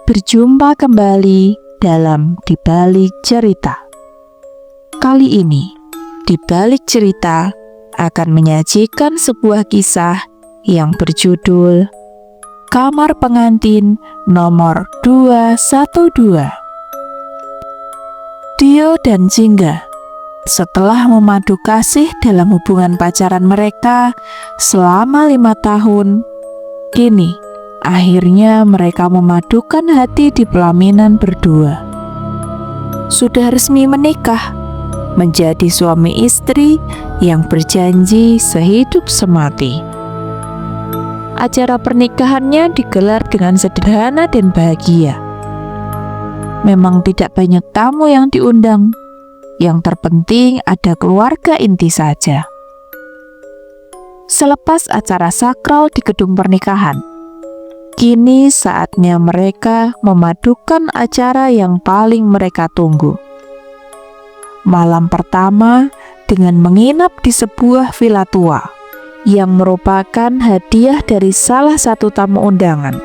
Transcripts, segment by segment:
Berjumpa kembali dalam Di Balik Cerita. Kali ini, Di Balik Cerita akan menyajikan sebuah kisah yang berjudul Kamar Pengantin Nomor 212. Dio dan Jingga setelah memadu kasih dalam hubungan pacaran mereka selama 5 tahun, kini akhirnya mereka memadukan hati di pelaminan berdua. Sudah resmi menikah, menjadi suami istri yang berjanji sehidup semati. Acara pernikahannya digelar dengan sederhana dan bahagia. Memang tidak banyak tamu yang diundang. Yang terpenting ada keluarga inti saja. Selepas acara sakral di gedung pernikahan, kini saatnya mereka memadukan acara yang paling mereka tunggu. Malam pertama dengan menginap di sebuah villa tua yang merupakan hadiah dari salah satu tamu undangan.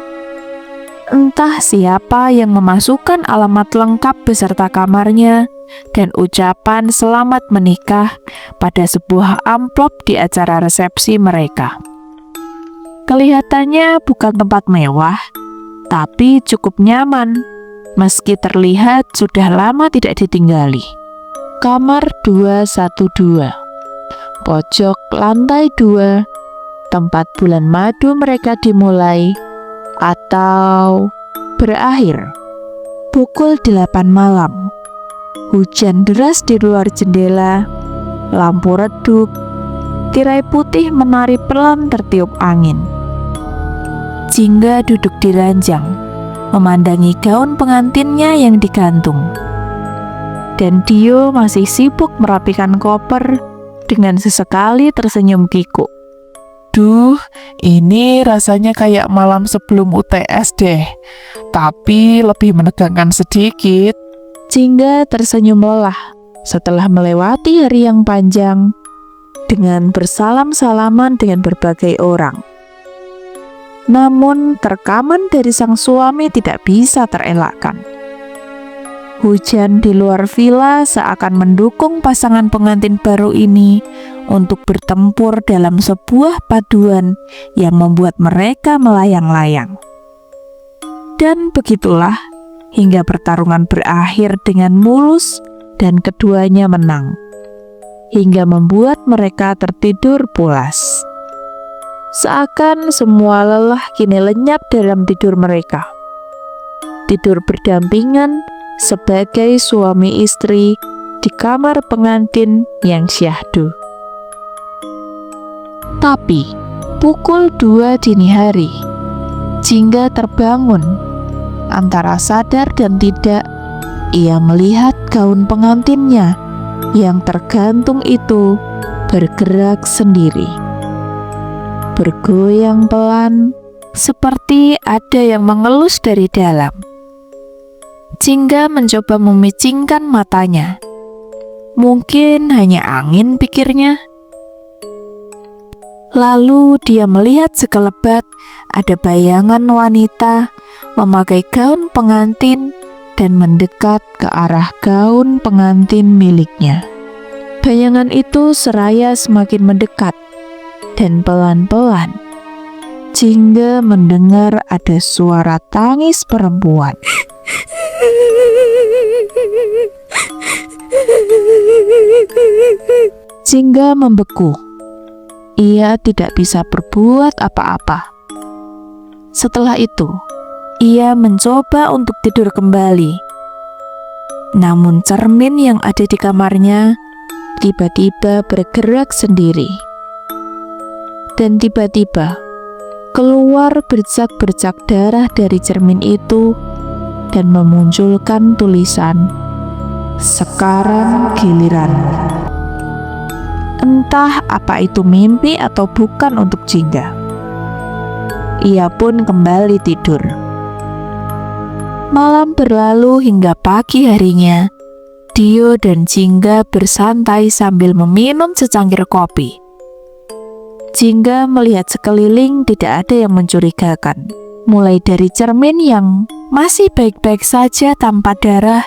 Entah siapa yang memasukkan alamat lengkap beserta kamarnya dan ucapan selamat menikah pada sebuah amplop di acara resepsi mereka. Kelihatannya bukan tempat mewah, tapi cukup nyaman, meski terlihat sudah lama tidak ditinggali. Kamar 212, pojok lantai 2, tempat bulan madu mereka dimulai atau berakhir. Pukul 8 malam, hujan deras di luar jendela, lampu redup, tirai putih menari pelan tertiup angin. Jingga duduk di ranjang, memandangi gaun pengantinnya yang digantung. Dan Dio masih sibuk merapikan koper dengan sesekali tersenyum kikuk. Duh, ini rasanya kayak malam sebelum UTS deh, tapi lebih menegangkan sedikit. Jingga tersenyum lelah setelah melewati hari yang panjang dengan bersalam-salaman dengan berbagai orang. Namun terkaman dari sang suami tidak bisa terelakkan. Hujan di luar villa seakan mendukung pasangan pengantin baru ini untuk bertempur dalam sebuah paduan yang membuat mereka melayang-layang. Dan begitulah hingga pertarungan berakhir dengan mulus dan keduanya menang, hingga membuat mereka tertidur pulas. Seakan semua lelah kini lenyap dalam tidur mereka. Tidur berdampingan sebagai suami istri di kamar pengantin yang syahdu. Tapi pukul 2 dini hari, Jingga terbangun. Antara sadar dan tidak, ia melihat gaun pengantinnya yang tergantung itu bergerak sendiri, bergoyang pelan, seperti ada yang mengelus dari dalam. Jingga mencoba memicingkan matanya. Mungkin hanya angin, pikirnya. Lalu dia melihat sekelebat ada bayangan wanita memakai gaun pengantin dan mendekat ke arah gaun pengantin miliknya. Bayangan itu seraya semakin mendekat, dan pelan-pelan Jingga mendengar ada suara tangis perempuan. Jingga membeku. Ia tidak bisa berbuat apa-apa. Setelah itu, ia mencoba untuk tidur kembali. Namun cermin yang ada di kamarnya tiba-tiba bergerak sendiri. Dan tiba-tiba keluar bercak-bercak darah dari cermin itu dan memunculkan tulisan, "Sekarang giliranmu." Entah apa itu mimpi atau bukan untuk Jingga. Ia pun kembali tidur. Malam berlalu hingga pagi harinya. Dio dan Jingga bersantai sambil meminum secangkir kopi. Jingga melihat sekeliling tidak ada yang mencurigakan. mulai dari cermin yang masih baik-baik saja tanpa darah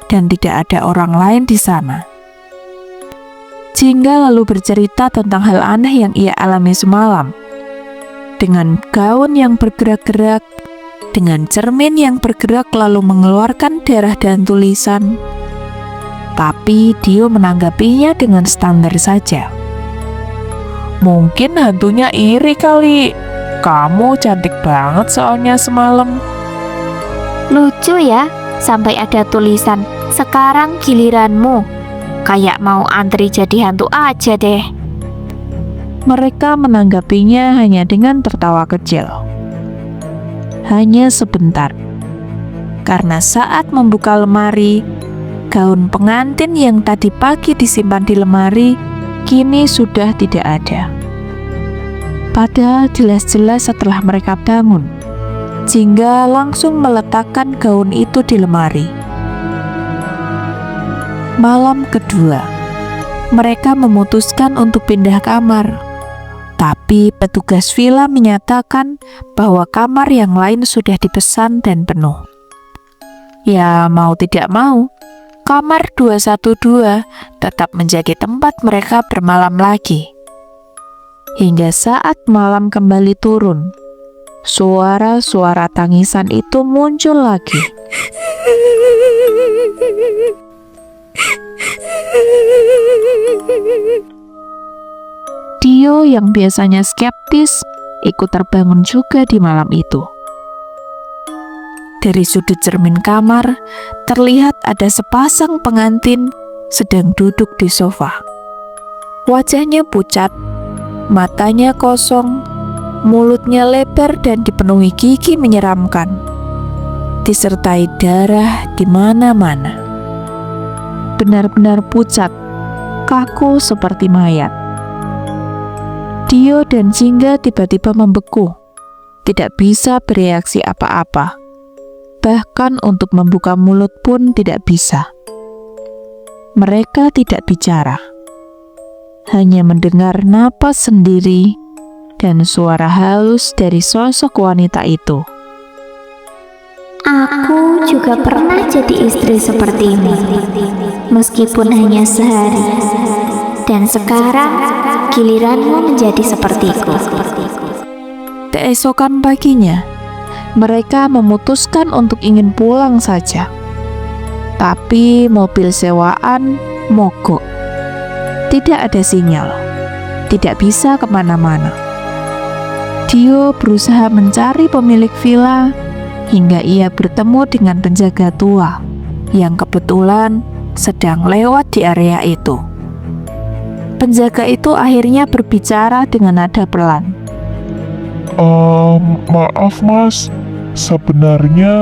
dan tidak ada orang lain di sana. Jingga lalu bercerita tentang hal aneh yang ia alami semalam. Dengan gaun yang bergerak-gerak, dengan cermin yang bergerak lalu mengeluarkan darah dan tulisan. Tapi Dio menanggapinya dengan standar saja. Mungkin hantunya iri kali. Kamu cantik banget soalnya semalam. Lucu ya, sampai ada tulisan, sekarang giliranmu. Kayak mau antri jadi hantu aja deh. Mereka menanggapinya hanya dengan tertawa kecil. Hanya sebentar. Karena saat membuka lemari, gaun pengantin yang tadi pagi disimpan di lemari kini sudah tidak ada. Padahal jelas-jelas setelah mereka bangun, Jingga langsung meletakkan gaun itu di lemari. Malam kedua, mereka memutuskan untuk pindah kamar. Tapi petugas villa menyatakan bahwa kamar yang lain sudah dipesan dan penuh. Ya mau tidak mau, kamar 212 tetap menjadi tempat mereka bermalam lagi. Hingga saat malam kembali turun, suara-suara tangisan itu muncul lagi. Dio yang biasanya skeptis ikut terbangun juga di malam itu. Dari sudut cermin kamar, terlihat ada sepasang pengantin sedang duduk di sofa. Wajahnya pucat, matanya kosong, mulutnya lebar dan dipenuhi gigi menyeramkan, disertai darah di mana-mana. Benar-benar pucat, kaku seperti mayat. Dio dan Jingga tiba-tiba membeku, tidak bisa bereaksi apa-apa. Bahkan untuk membuka mulut pun tidak bisa. Mereka tidak bicara, hanya mendengar napas sendiri dan suara halus dari sosok wanita itu. Aku juga pernah jadi istri seperti ini, meskipun hanya sehari. Dan sekarang giliranmu menjadi sepertiku. Keesokan paginya, mereka memutuskan untuk ingin pulang saja. Tapi mobil sewaan mogok. Tidak ada sinyal, tidak bisa kemana-mana. Dio berusaha mencari pemilik villa hingga ia bertemu dengan penjaga tua yang kebetulan sedang lewat di area itu. Penjaga itu akhirnya berbicara dengan nada pelan. Maaf mas, sebenarnya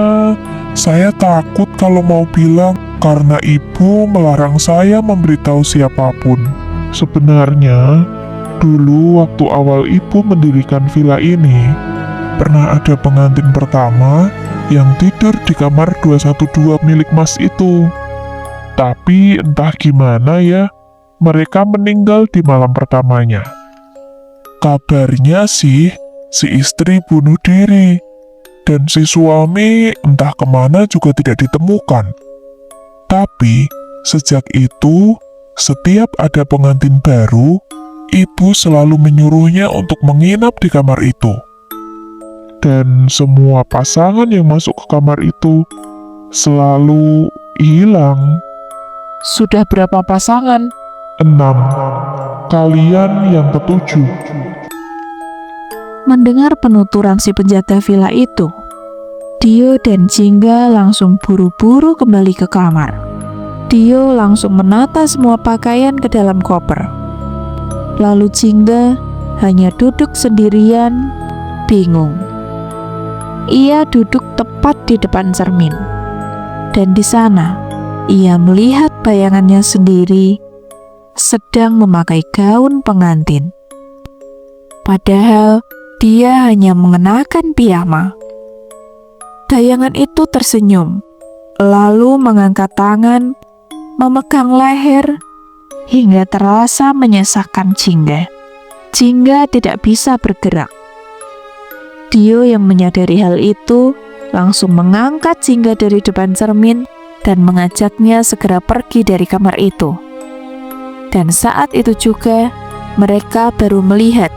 saya takut kalau mau bilang karena ibu melarang saya memberitahu siapapun. Sebenarnya, dulu waktu awal ibu mendirikan villa ini, pernah ada pengantin pertama yang tidur di kamar 212 milik mas itu. Tapi entah gimana ya, mereka meninggal di malam pertamanya. Kabarnya sih, si istri bunuh diri, dan si suami entah kemana juga tidak ditemukan. Tapi, sejak itu, setiap ada pengantin baru, ibu selalu menyuruhnya untuk menginap di kamar itu. Dan semua pasangan yang masuk ke kamar itu selalu hilang. Sudah berapa pasangan? 6. Kalian yang ketujuh. Mendengar penuturan si penjaga villa itu, Dio dan Jingga langsung buru-buru kembali ke kamar. Dio langsung menata semua pakaian ke dalam koper. Lalu Jingga hanya duduk sendirian, bingung. Ia duduk tepat di depan cermin. Dan di sana, ia melihat bayangannya sendiri sedang memakai gaun pengantin. Padahal dia hanya mengenakan piyama. Bayangan itu tersenyum, lalu mengangkat tangan, memegang leher, hingga terasa menyesakkan Jingga. Jingga tidak bisa bergerak. Dio yang menyadari hal itu langsung mengangkat Jingga dari depan cermin dan mengajaknya segera pergi dari kamar itu. Dan saat itu juga mereka baru melihat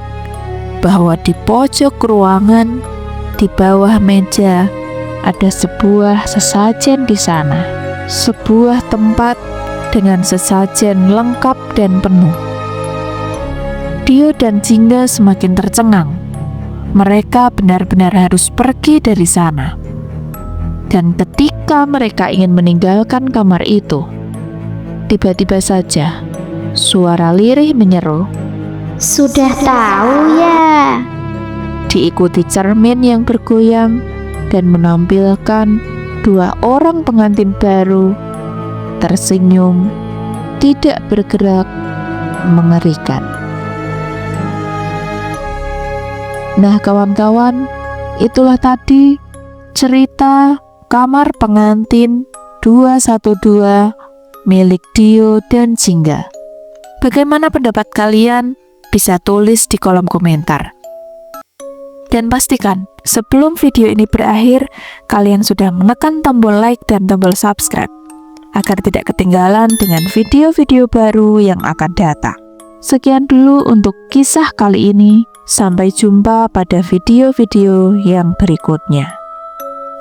bahwa di pojok ruangan, di bawah meja, ada sebuah sesajen di sana. Sebuah tempat dengan sesajen lengkap dan penuh. Dio dan Jingga semakin tercengang. Mereka benar-benar harus pergi dari sana. Dan ketika mereka ingin meninggalkan kamar itu, tiba-tiba saja suara lirih menyeru, Sudah tahu ya? diikuti cermin yang bergoyang dan menampilkan dua orang pengantin baru tersenyum, tidak bergerak, mengerikan. Nah kawan-kawan, itulah tadi cerita Kamar Pengantin 212 milik Dio dan Jingga. Bagaimana pendapat kalian? Bisa tulis di kolom komentar. Dan pastikan sebelum video ini berakhir, kalian sudah menekan tombol like dan tombol subscribe agar tidak ketinggalan dengan video-video baru yang akan datang. Sekian dulu untuk kisah kali ini. Sampai jumpa pada video-video yang berikutnya.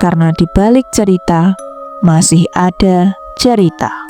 Karena di balik cerita masih ada cerita.